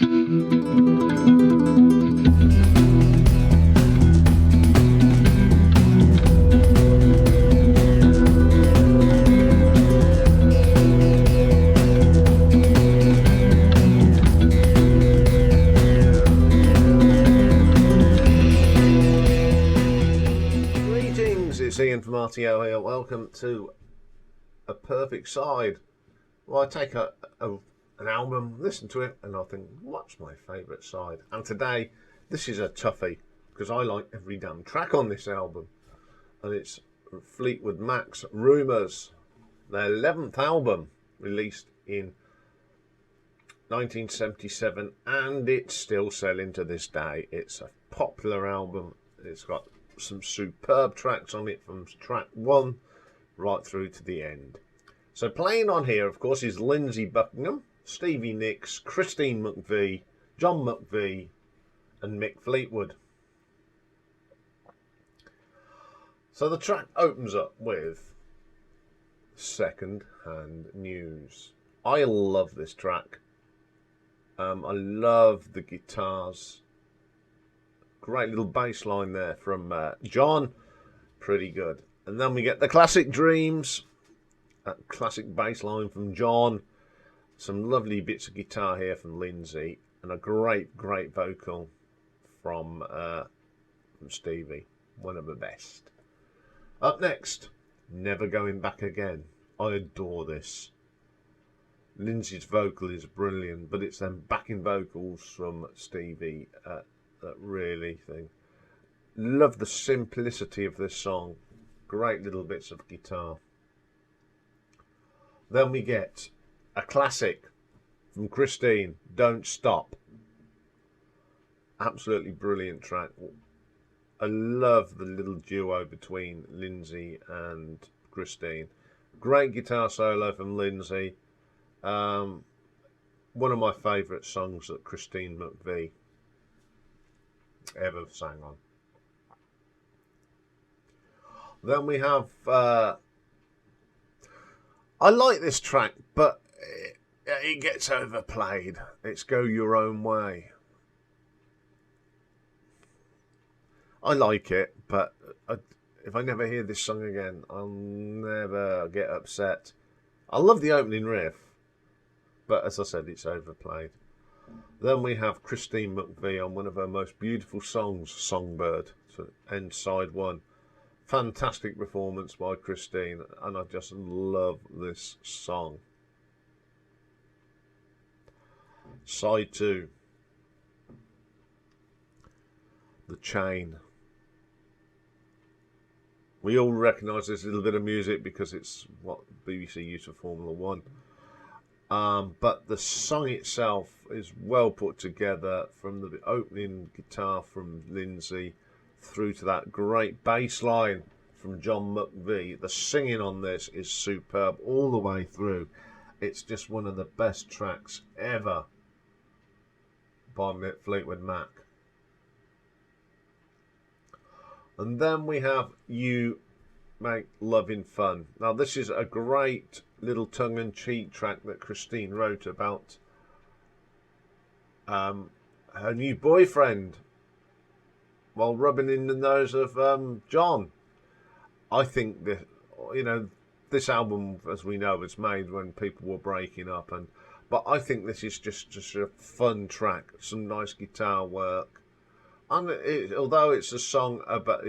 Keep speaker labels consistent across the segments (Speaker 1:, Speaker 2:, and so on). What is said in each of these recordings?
Speaker 1: It's Ian from RTO here. Welcome to A Perfect Side. Well, I take an album, listen to it, and I think, what's my favourite side? And today, this is a toughie, because I like every damn track on this album. And it's Fleetwood Mac's Rumours, their 11th album, released in 1977, and it's still selling to this day. It's a popular album. It's got some superb tracks on it from track 1 right through to the end. So playing on here, of course, is Lindsey Buckingham, Stevie Nicks, Christine McVie, John McVie, and Mick Fleetwood. So the track opens up with Second Hand News. I love this track. I love the guitars. Great little bass line there from John. Pretty good. And then we get the classic Dreams. That classic bass line from John. Some lovely bits of guitar here from Lindsey. And a great vocal from Stevie. One of the best. Up next, Never Going Back Again. I adore this. Lindsey's vocal is brilliant, but it's them backing vocals from Stevie that really thing. Love the simplicity of this song. Great little bits of guitar. Then we get a classic from Christine, Don't Stop. Absolutely brilliant track. I love the little duo between Lindsey and Christine. Great guitar solo from Lindsey. One of my favourite songs that Christine McVie ever sang on. Then we have I like this track, but it gets overplayed. It's Go Your Own Way. I like it, but if I never hear this song again, I'll never get upset. I love the opening riff, but as I said, it's overplayed. Then we have Christine McVie on one of her most beautiful songs, Songbird, to end side 1. Fantastic performance by Christine, and I just love this song. Side 2, The Chain. We all recognise this little bit of music because it's what BBC used for Formula 1. But the song itself is well put together, from the opening guitar from Lindsey through to that great bass line from John McVie. The singing on this is superb all the way through. It's just one of the best tracks ever by Fleetwood Mac. And then we have You Make Loving Fun. Now this is a great little tongue-in-cheek track that Christine wrote about her new boyfriend while rubbing in the nose of John. I think that, this album, as we know, was made when people were breaking up, but I think this is just a fun track, some nice guitar work, and although it's a song about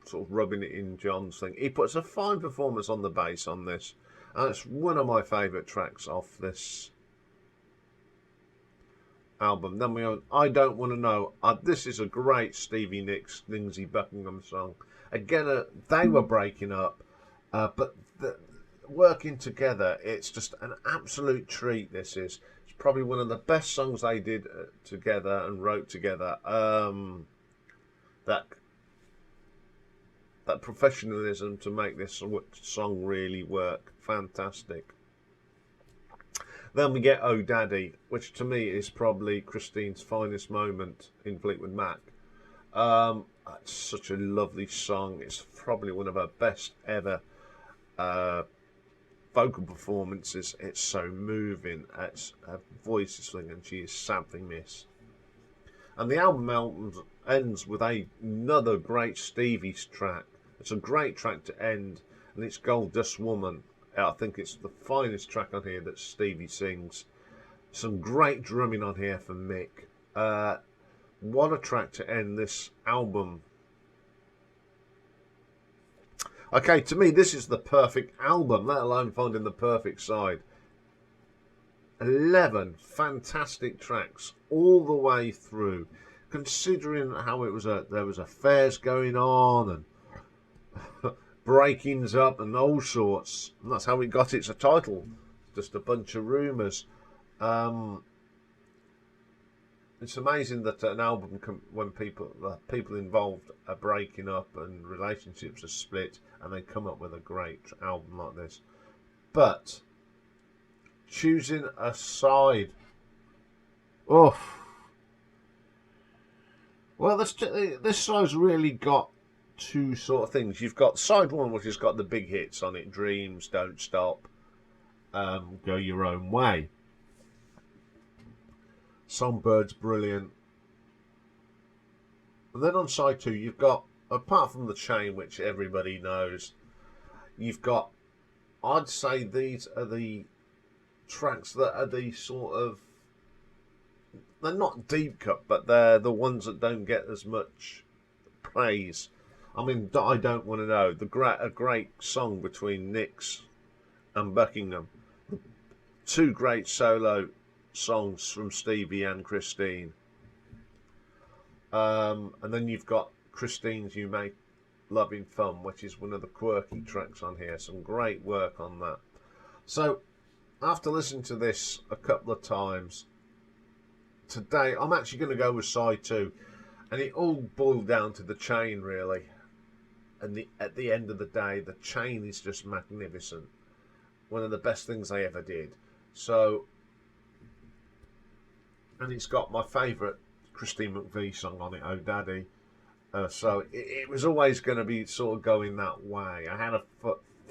Speaker 1: sort of rubbing it in John's thing, he puts a fine performance on the bass on this, and it's one of my favourite tracks off this album. Then we have I Don't Want to Know. This is a great Stevie Nicks, Lindsey Buckingham song. Again, they were breaking up, but working together, it's just an absolute treat. This is. It's probably one of the best songs they did together and wrote together. That professionalism to make this song really work. Fantastic. Then we get Oh Daddy, which to me is probably Christine's finest moment in Fleetwood Mac. It's such a lovely song. It's probably one of her best ever vocal performances, it's so moving. Her voice is swinging, and she is sadly missed. And the album ends with another great Stevie's track. It's a great track to end, and it's Gold Dust Woman. I think it's the finest track on here that Stevie sings. Some great drumming on here from Mick. What a track to end this album. Okay, to me, this is the perfect album, let alone finding the perfect side. 11 fantastic tracks all the way through, considering how it was there was affairs going on and breakings up and all sorts, and that's how it got its title, just a bunch of rumours. It's amazing that an album when people involved are breaking up and relationships are split, and they come up with a great album like this. But choosing a side, well, this side's really got two sort of things. You've got side one, which has got the big hits on it: Dreams, Don't Stop, Go Your Own Way. Songbird's brilliant. And then on side two, you've got, apart from The Chain, which everybody knows, you've got, I'd say these are the tracks that are the sort of, they're not deep cut, but they're the ones that don't get as much praise. I mean, I Don't Want to Know, a great song between Nicks and Buckingham. Two great solo songs from Stevie and Christine. And then you've got Christine's You Make Loving Fun, which is one of the quirky tracks on here. Some great work on that. So, after listening to this a couple of times, today I'm actually going to go with side two. And it all boiled down to The Chain, really. And at the end of the day, The Chain is just magnificent. One of the best things they ever did. So, and it's got my favourite Christine McVie song on it, Oh Daddy. So it was always going to be sort of going that way. I had a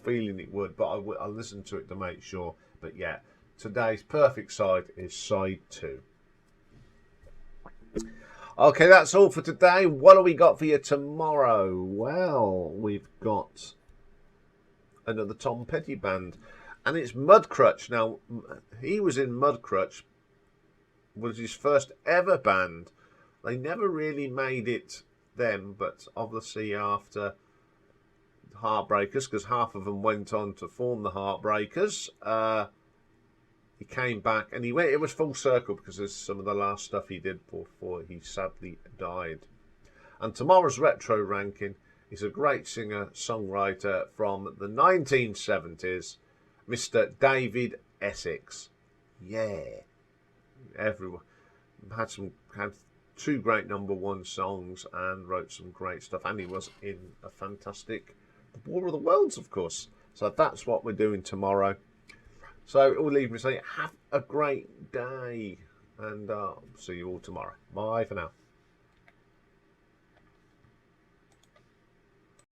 Speaker 1: feeling it would, but I listened to it to make sure. But yeah, today's perfect side is side two. Okay, that's all for today. What have we got for you tomorrow? Well, we've got another Tom Petty band, and it's Mudcrutch. Now, he was in Mudcrutch, was his first ever band. They never really made it then, but obviously after Heartbreakers, because half of them went on to form the Heartbreakers, he came back, and it was full circle, because there's some of the last stuff he did before he sadly died. And tomorrow's retro ranking is a great singer-songwriter from the 1970s, Mr. David Essex. Yeah. Everyone had two great #1 songs and wrote some great stuff, and he was in a fantastic War of the Worlds, of course. So that's what we're doing tomorrow. So it will leave me saying have a great day, and see you all tomorrow. Bye for now.